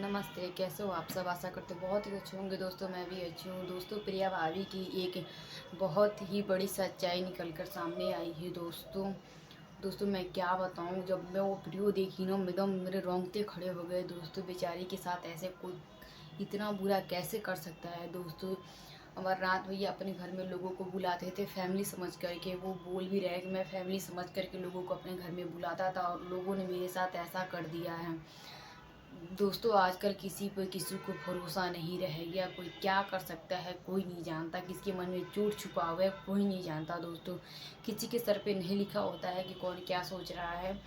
नमस्ते। कैसे हो आप सब? आशा करते बहुत ही अच्छे होंगे दोस्तों। मैं भी अच्छी हूँ दोस्तों। प्रिया भाभी की एक बहुत ही बड़ी सच्चाई निकल कर सामने आई है दोस्तों। दोस्तों मैं क्या बताऊँ, जब मैं वो वीडियो देखी ना एकदम मेरे रोंगटे खड़े हो गए दोस्तों। बेचारी के साथ ऐसे कोई इतना बुरा कैसे कर सकता है दोस्तों। अमरनाथ भैया अपने घर में लोगों को बुलाते थे फैमिली समझ कर के। वो बोल भी रहे कि मैं फैमिली समझ कर के लोगों को अपने घर में बुलाता था, और लोगों ने मेरे साथ ऐसा कर दिया है दोस्तों। आजकल किसी पर किसी को भरोसा नहीं रह गया। कोई क्या कर सकता है कोई नहीं जानता। किसके मन में चोट छुपा हुआ है कोई नहीं जानता दोस्तों। किसी के सर पे नहीं लिखा होता है कि कौन क्या सोच रहा है।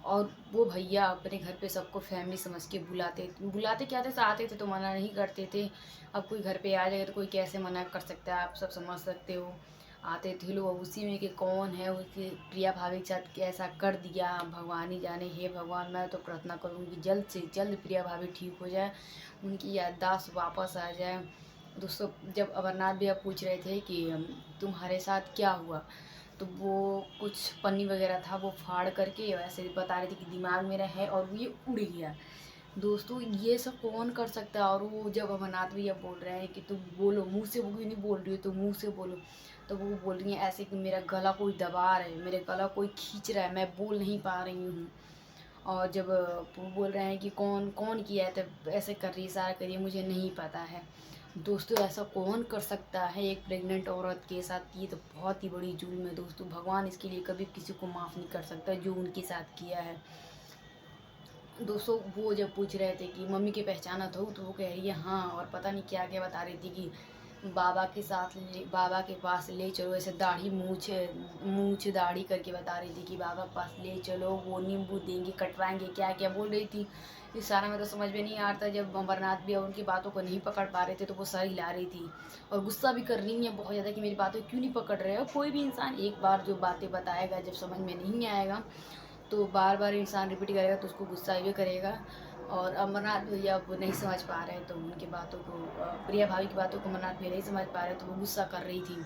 और वो भैया अपने घर पे सबको फैमिली समझ के बुलाते बुलाते क्या थे, आते थे तो मना नहीं करते थे। अब कोई घर पे आ जाएगा तो कोई कैसे मना कर सकता है, आप सब समझ सकते हो। आते थे लोग, अब उसी में कि कौन है उसकी प्रिया भाभी के साथ कैसा कर दिया भगवान ही जाने। हे भगवान, मैं तो प्रार्थना करूँगी जल्द से जल्द प्रिया भाभी ठीक हो जाए, उनकी याददाश्त वापस आ जाए दोस्तों। जब अमरनाथ भैया पूछ रहे थे कि तुम्हारे साथ क्या हुआ, तो वो कुछ पन्नी वगैरह था वो फाड़ करके वैसे बता रही थी कि दिमाग मेरा है, और वो ये उड़ गया दोस्तों। ये सब कौन कर सकता है। और वो जब अमरनाथ भैया बोल रहे हैं कि तुम बोलो मुंह से, वो क्यों नहीं बोल रही हो तो मुंह से बोलो, तो वो बोल रही हैं ऐसे कि मेरा गला कोई दबा रहा है, मेरे गला कोई खींच रहा है, मैं बोल नहीं पा रही हूँ। और जब वो बोल रहे हैं कि कौन कौन किया है, तब ऐसे कर रही इशारा करिए मुझे नहीं पता है दोस्तों। ऐसा कौन कर सकता है एक प्रेग्नेंट औरत के साथ। ये तो बहुत ही बड़ी जुल्म है दोस्तों। भगवान इसके लिए कभी किसी को माफ़ नहीं कर सकता जो उनके साथ किया है दोस्तों। वो जब पूछ रहे थे कि मम्मी के पहचाना था, तो वो कह रही है हाँ, और पता नहीं क्या क्या बता रही थी कि बाबा के साथ बाबा के पास ले चलो, ऐसे दाढ़ी मूछ मूछ दाढ़ी करके बता रही थी कि बाबा के पास ले चलो, वो नींबू देंगे कटवाएंगे, क्या क्या बोल रही थी। इस सारा में तो समझ में नहीं आ रहा था। जब अमरनाथ भी उनकी बातों को नहीं पकड़ पा रहे थे तो वो सर हिला रही थी, और गुस्सा भी कर रही है बहुत ज़्यादा कि मेरी बातें क्यों नहीं पकड़ रहे हो। कोई भी इंसान एक बार जो बातें बताएगा, जब समझ में नहीं आएगा तो बार बार इंसान रिपीट करेगा तो उसको गुस्सा भी करेगा। और अमरनाथ भैया अब नहीं समझ पा रहे हैं तो उनकी बातों को प्रिया भाभी की बातों को अमरनाथ भैया नहीं समझ पा रहे तो वो गुस्सा कर रही थी।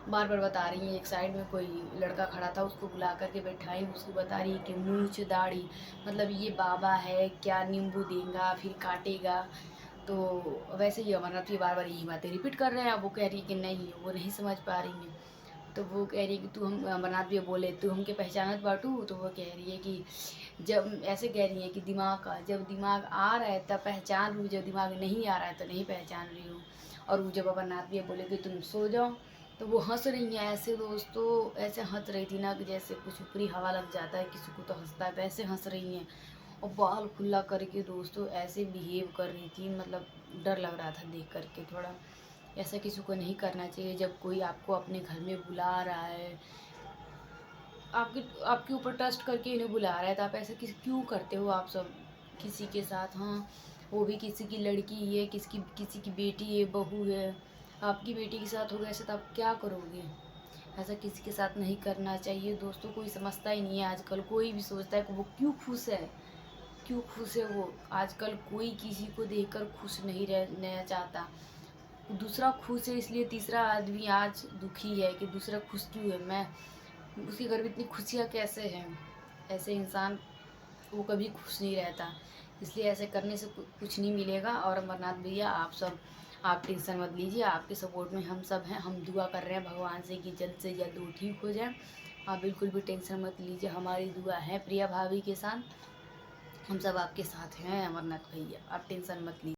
बार बार बता रही हैं। एक साइड में कोई लड़का खड़ा था, उसको बुला करके बैठाई, उसको बता रही है कि मूछ दाढ़ी मतलब ये बाबा है क्या, नींबू देगा फिर काटेगा। तो वैसे ही अमरनाथ भी बार बार यही बातें रिपीट कर रहे हैं। अब वो कह रही है कि नहीं, वो नहीं समझ पा रही हैं। तो वो कह रही है कि तू हम अमरनाथ भी बोले तू हमके पहचानत बाटू, तो वो कह रही है कि जब ऐसे कह रही है कि दिमाग का जब दिमाग आ रहा है तब पहचान रही हूँ, जब दिमाग नहीं आ रहा है तो नहीं पहचान रही हूँ। और वो जब अमरनाथ भी बोले कि तुम सो जाओ, तो वो हंस रही हैं ऐसे दोस्तों। ऐसे हंस रही थी ना कि जैसे कुछ ऊपरी हवा लग जाता है किसी को तो हंसता है, वैसे हंस रही हैं। और बाल खुला करके दोस्तों ऐसे बिहेव कर रही थी, मतलब डर लग रहा था देख करके थोड़ा। ऐसा किसी को नहीं करना चाहिए। जब कोई आपको अपने घर में बुला रहा है, आपके आपके ऊपर ट्रस्ट करके इन्हें बुला रहा है, तो आप ऐसा किस क्यों करते हो आप सब किसी के साथ। हाँ, वो भी किसी की लड़की है, किसी की बेटी है, बहू है। आपकी बेटी के साथ होगा ऐसे तो आप क्या करोगे। ऐसा किसी के साथ नहीं करना चाहिए दोस्तों। कोई समझता ही नहीं है आजकल। कोई भी सोचता है कि वो क्यों खुश है, क्यों खुश है वो। आजकल कोई किसी को देखकर खुश नहीं रहना चाहता। दूसरा खुश है इसलिए तीसरा आदमी आज दुखी है कि दूसरा खुश क्यों है, मैं उसके घर में इतनी खुशियाँ कैसे हैं। ऐसे इंसान वो कभी खुश नहीं रहता। इसलिए ऐसे करने से कुछ नहीं मिलेगा। और अमरनाथ भैया आप टेंशन मत लीजिए, आपके सपोर्ट में हम सब हैं। हम दुआ कर रहे हैं भगवान से कि जल्द से जल्द वो ठीक हो जाए। आप बिल्कुल भी टेंशन मत लीजिए, हमारी दुआ है प्रिया भाभी के साथ। हम सब आपके साथ हैं अमरनाथ भैया, आप टेंशन मत लीजिए।